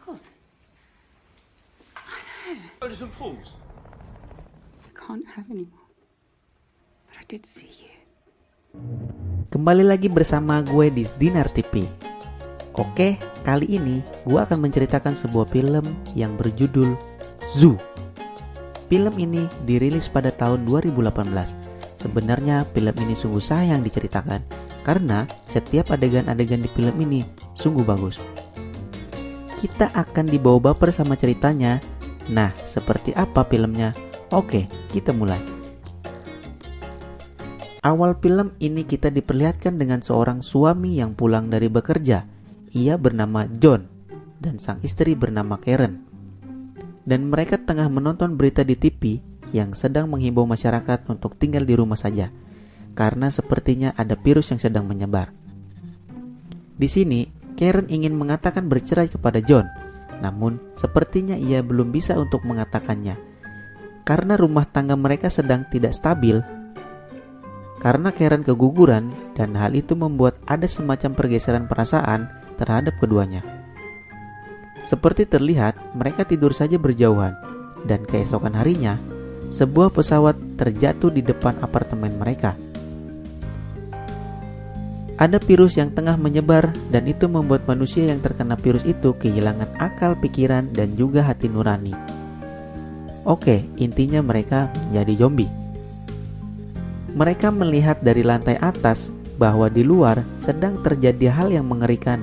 course. I know. Go to St Paul's. I can't have any more. But I did see you. Kembali lagi bersama gue di Dinar TV. Oke, kali ini gue akan menceritakan sebuah film yang berjudul Zoo. Film ini dirilis pada tahun 2018. Sebenarnya film ini sungguh sayang diceritakan karena setiap adegan-adegan di film ini sungguh bagus. Kita akan dibawa baper sama ceritanya. Nah, seperti apa filmnya? Oke, kita mulai. Awal film ini kita diperlihatkan dengan seorang suami yang pulang dari bekerja. Ia bernama John dan sang istri bernama Karen. Dan mereka tengah menonton berita di TV yang sedang menghimbau masyarakat untuk tinggal di rumah saja karena sepertinya ada virus yang sedang menyebar. Di sini, Karen ingin mengatakan bercerai kepada John, namun sepertinya ia belum bisa untuk mengatakannya karena rumah tangga mereka sedang tidak stabil. Karena Karen keguguran dan hal itu membuat ada semacam pergeseran perasaan terhadap keduanya. Seperti terlihat, mereka tidur saja berjauhan dan keesokan harinya, sebuah pesawat terjatuh di depan apartemen mereka. Ada virus yang tengah menyebar dan itu membuat manusia yang terkena virus itu kehilangan akal pikiran dan juga hati nurani. Oke, intinya mereka menjadi zombie. Mereka melihat dari lantai atas bahwa di luar sedang terjadi hal yang mengerikan.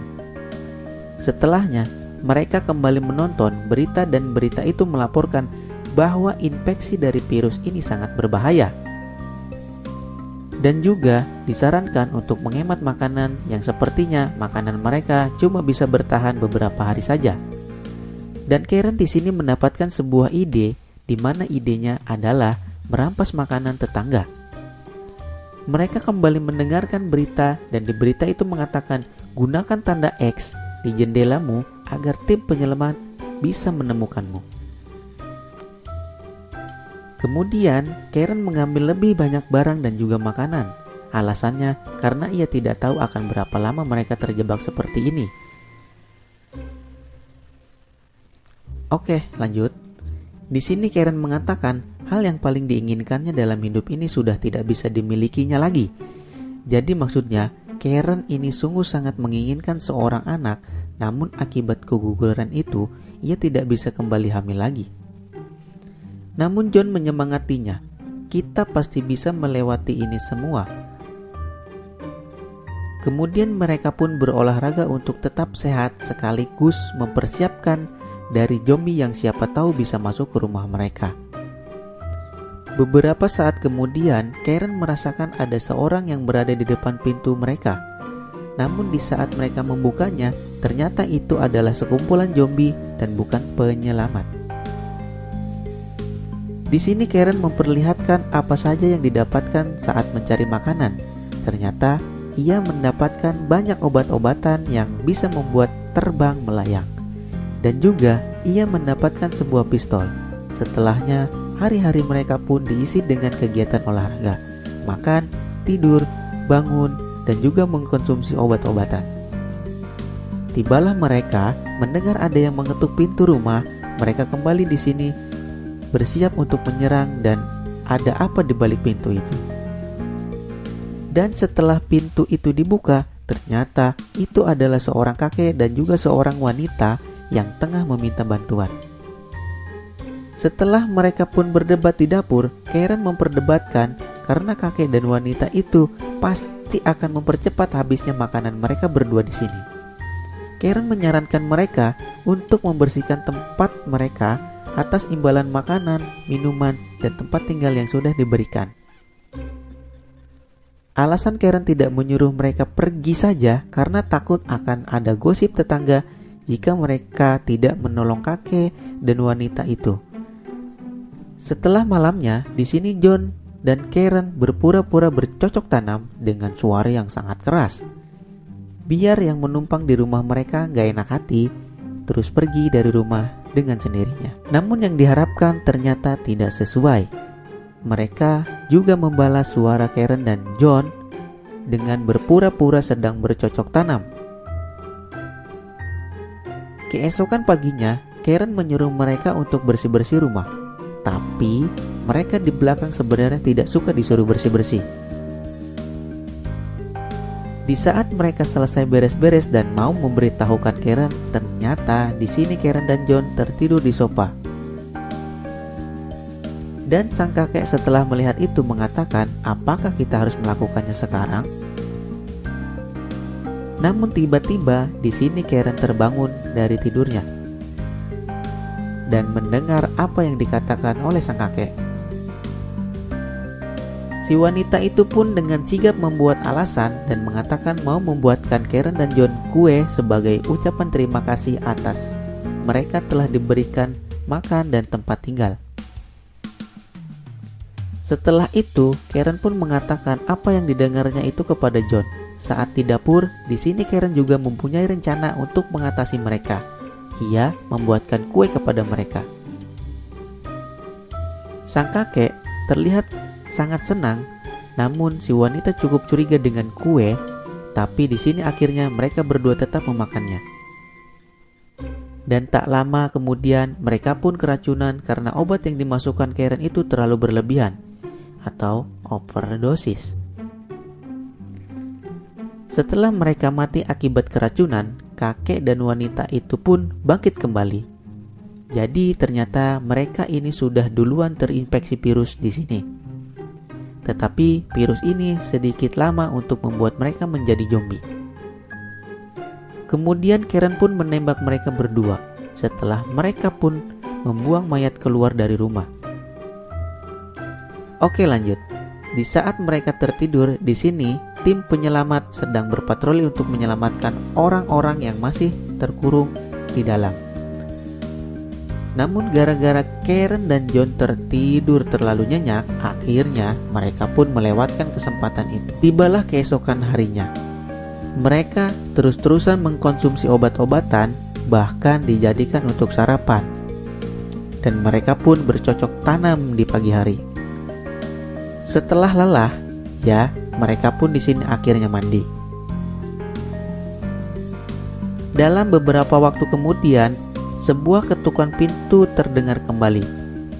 Setelahnya, mereka kembali menonton berita dan berita itu melaporkan bahwa infeksi dari virus ini sangat berbahaya. Dan juga disarankan untuk menghemat makanan yang sepertinya makanan mereka cuma bisa bertahan beberapa hari saja. Dan Karen di sini mendapatkan sebuah ide di mana idenya adalah merampas makanan tetangga. Mereka kembali mendengarkan berita dan di berita itu mengatakan gunakan tanda X di jendelamu agar tim penyelamat bisa menemukanmu. Kemudian Karen mengambil lebih banyak barang dan juga makanan. Alasannya karena ia tidak tahu akan berapa lama mereka terjebak seperti ini. Oke, lanjut. Di sini Karen mengatakan hal yang paling diinginkannya dalam hidup ini sudah tidak bisa dimilikinya lagi. Jadi maksudnya Karen ini sungguh sangat menginginkan seorang anak, namun akibat keguguran itu ia tidak bisa kembali hamil lagi. Namun John menyemangatinya, kita pasti bisa melewati ini semua. Kemudian mereka pun berolahraga untuk tetap sehat sekaligus mempersiapkan dari zombie yang siapa tahu bisa masuk ke rumah mereka. Beberapa saat kemudian, Karen merasakan ada seorang yang berada di depan pintu mereka. Namun di saat mereka membukanya, ternyata itu adalah sekumpulan zombie dan bukan penyelamat. Di sini Karen memperlihatkan apa saja yang didapatkan saat mencari makanan. Ternyata ia mendapatkan banyak obat-obatan yang bisa membuat terbang melayang. Dan juga ia mendapatkan sebuah pistol. Setelahnya, hari-hari mereka pun diisi dengan kegiatan olahraga, makan, tidur, bangun, dan juga mengkonsumsi obat-obatan. Tibalah mereka mendengar ada yang mengetuk pintu rumah. Mereka kembali di sini bersiap untuk menyerang dan ada apa di balik pintu itu. Dan setelah pintu itu dibuka, ternyata itu adalah seorang kakek dan juga seorang wanita yang tengah meminta bantuan. Setelah mereka pun berdebat di dapur, Karen memperdebatkan karena kakek dan wanita itu pasti akan mempercepat habisnya makanan mereka berdua di sini. Karen menyarankan mereka untuk membersihkan tempat mereka atas imbalan makanan, minuman, dan tempat tinggal yang sudah diberikan. Alasan Karen tidak menyuruh mereka pergi saja karena takut akan ada gosip tetangga jika mereka tidak menolong kakek dan wanita itu. Setelah malamnya, di sini John dan Karen berpura-pura bercocok tanam dengan suara yang sangat keras. Biar yang menumpang di rumah mereka gak enak hati, terus pergi dari rumah dengan sendirinya. Namun yang diharapkan ternyata tidak sesuai. Mereka juga membalas suara Karen dan John dengan berpura-pura sedang bercocok tanam. Keesokan paginya, Karen menyuruh mereka untuk bersih-bersih rumah. Tapi mereka di belakang sebenarnya tidak suka disuruh bersih-bersih. Di saat mereka selesai beres-beres dan mau memberitahukan Karen, ternyata di sini Karen dan John tertidur di sofa. Dan sang kakek setelah melihat itu mengatakan, apakah kita harus melakukannya sekarang? Namun tiba-tiba di sini Karen terbangun dari tidurnya dan mendengar apa yang dikatakan oleh sang kakek. Si wanita itu pun dengan sigap membuat alasan dan mengatakan mau membuatkan Karen dan John kue sebagai ucapan terima kasih atas mereka telah diberikan makan dan tempat tinggal. Setelah itu, Karen pun mengatakan apa yang didengarnya itu kepada John. Saat di dapur, di sini Karen juga mempunyai rencana untuk mengatasi mereka. Ia membuatkan kue kepada mereka. Sang kakek terlihat sangat senang, namun si wanita cukup curiga dengan kue, tapi di sini akhirnya mereka berdua tetap memakannya. Dan tak lama kemudian mereka pun keracunan karena obat yang dimasukkan Karen itu terlalu berlebihan atau overdosis. Setelah mereka mati akibat keracunan, kakek dan wanita itu pun bangkit kembali. Jadi ternyata mereka ini sudah duluan terinfeksi virus di sini. Tetapi virus ini sedikit lama untuk membuat mereka menjadi zombie. Kemudian Karen pun menembak mereka berdua. Setelah mereka pun membuang mayat keluar dari rumah. Oke, lanjut. Di saat mereka tertidur di sini, tim penyelamat sedang berpatroli untuk menyelamatkan orang-orang yang masih terkurung di dalam. Namun gara-gara Karen dan John tertidur terlalu nyenyak, akhirnya mereka pun melewatkan kesempatan itu. Tibalah keesokan harinya. Mereka terus-terusan mengkonsumsi obat-obatan, bahkan dijadikan untuk sarapan. Dan mereka pun bercocok tanam di pagi hari. Setelah lelah, mereka pun di sini akhirnya mandi. Dalam beberapa waktu kemudian, sebuah ketukan pintu terdengar kembali.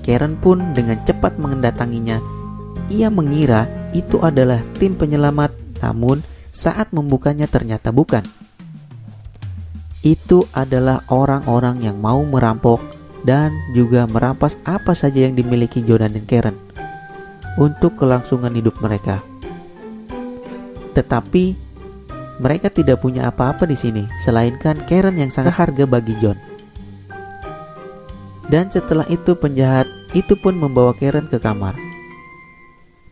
Karen pun dengan cepat mendatanginya. Ia mengira itu adalah tim penyelamat, namun saat membukanya ternyata bukan. Itu adalah orang-orang yang mau merampok dan juga merampas apa saja yang dimiliki John dan Karen untuk kelangsungan hidup mereka. Tetapi mereka tidak punya apa-apa di sini, selainkan Karen yang sangat berharga bagi John. Dan setelah itu penjahat itu pun membawa Karen ke kamar.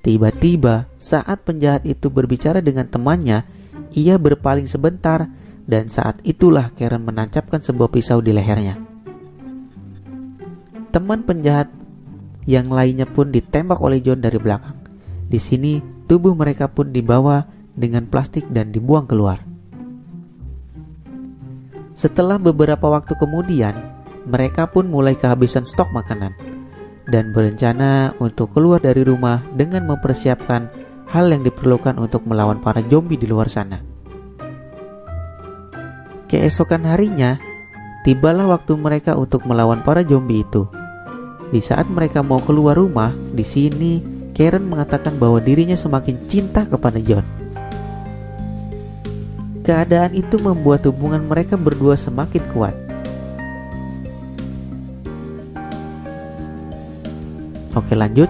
Tiba-tiba saat penjahat itu berbicara dengan temannya, ia berpaling sebentar dan saat itulah Karen menancapkan sebuah pisau di lehernya. Teman penjahat yang lainnya pun ditembak oleh John dari belakang. Di sini tubuh mereka pun dibawa dengan plastik dan dibuang keluar. Setelah beberapa waktu kemudian, mereka pun mulai kehabisan stok makanan dan berencana untuk keluar dari rumah dengan mempersiapkan hal yang diperlukan untuk melawan para zombie di luar sana. Keesokan harinya, tibalah waktu mereka untuk melawan para zombie itu. Di saat mereka mau keluar rumah, di sini Karen mengatakan bahwa dirinya semakin cinta kepada John. Keadaan itu membuat hubungan mereka berdua semakin kuat. Oke, lanjut.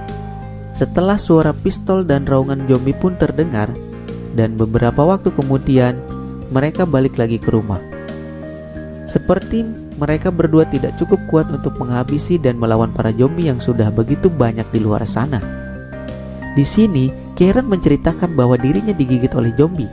Setelah suara pistol dan raungan zombie pun terdengar, dan beberapa waktu kemudian mereka balik lagi ke rumah. Seperti mereka berdua tidak cukup kuat untuk menghabisi dan melawan para zombie yang sudah begitu banyak di luar sana. Di sini, Karen menceritakan bahwa dirinya digigit oleh zombie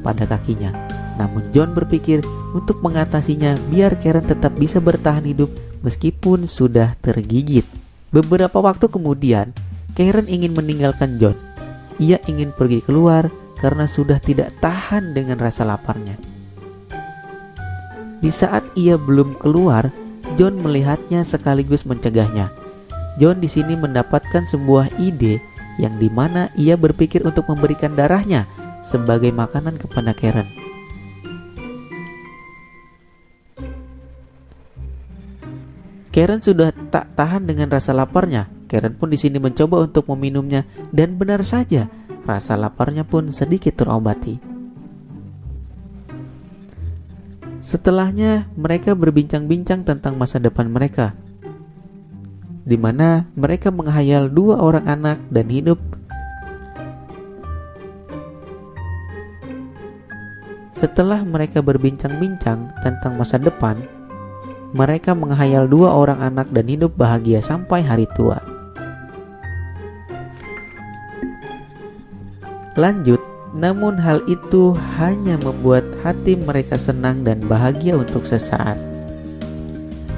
pada kakinya. Namun John berpikir untuk mengatasinya biar Karen tetap bisa bertahan hidup meskipun sudah tergigit. Beberapa waktu kemudian, Karen ingin meninggalkan John. Ia ingin pergi keluar karena sudah tidak tahan dengan rasa laparnya. Di saat ia belum keluar, John melihatnya sekaligus mencegahnya. John di sini mendapatkan sebuah ide yang dimana ia berpikir untuk memberikan darahnya sebagai makanan kepada Karen. Karen sudah tak tahan dengan rasa laparnya. Karen pun di sini mencoba untuk meminumnya dan benar saja, rasa laparnya pun sedikit terobati. Setelahnya mereka berbincang-bincang tentang masa depan mereka, di mana mereka menghayal 2 orang anak dan hidup. Setelah mereka berbincang-bincang tentang masa depan, mereka menghayal 2 orang anak dan hidup bahagia sampai hari tua. Lanjut, namun hal itu hanya membuat hati mereka senang dan bahagia untuk sesaat.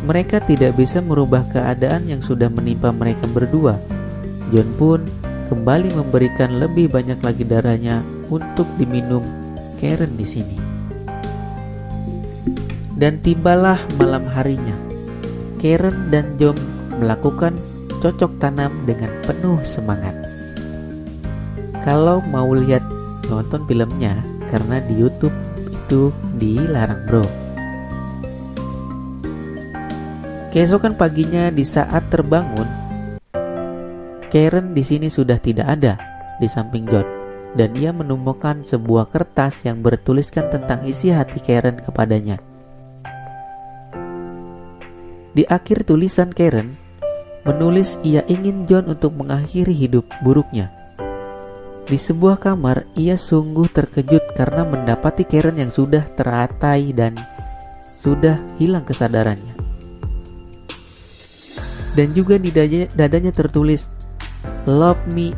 Mereka tidak bisa merubah keadaan yang sudah menimpa mereka berdua. John pun kembali memberikan lebih banyak lagi darahnya untuk diminum Karen di sini. Dan tibalah malam harinya. Karen dan John melakukan cocok tanam dengan penuh semangat. Kalau mau lihat nonton filmnya, karena di YouTube itu dilarang, bro. Keesokan paginya di saat terbangun, Karen di sini sudah tidak ada di samping John, dan ia menemukan sebuah kertas yang bertuliskan tentang isi hati Karen kepadanya. Di akhir tulisan, Karen menulis ia ingin John untuk mengakhiri hidup buruknya. Di sebuah kamar, ia sungguh terkejut karena mendapati Karen yang sudah teratai dan sudah hilang kesadarannya. Dan juga di dadanya tertulis, "Love me,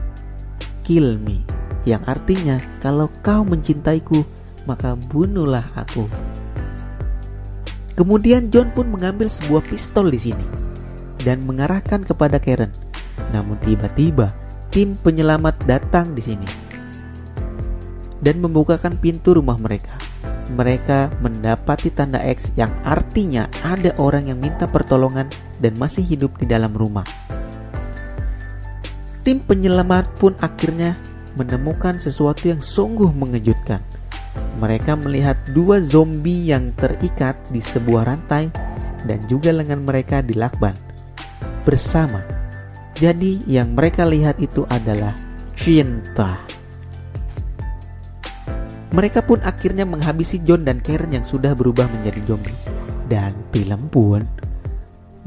kill me," yang artinya, kalau kau mencintaiku, maka bunuhlah aku. Kemudian John pun mengambil sebuah pistol di sini dan mengarahkan kepada Karen. Namun tiba-tiba tim penyelamat datang di sini dan membukakan pintu rumah mereka. Mereka mendapati tanda X yang artinya ada orang yang minta pertolongan dan masih hidup di dalam rumah. Tim penyelamat pun akhirnya menemukan sesuatu yang sungguh mengejutkan. Mereka melihat 2 zombie yang terikat di sebuah rantai dan juga lengan mereka dilakban bersama. Jadi yang mereka lihat itu adalah cinta. Mereka pun akhirnya menghabisi John dan Karen yang sudah berubah menjadi zombie. Dan film pun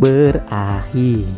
berakhir.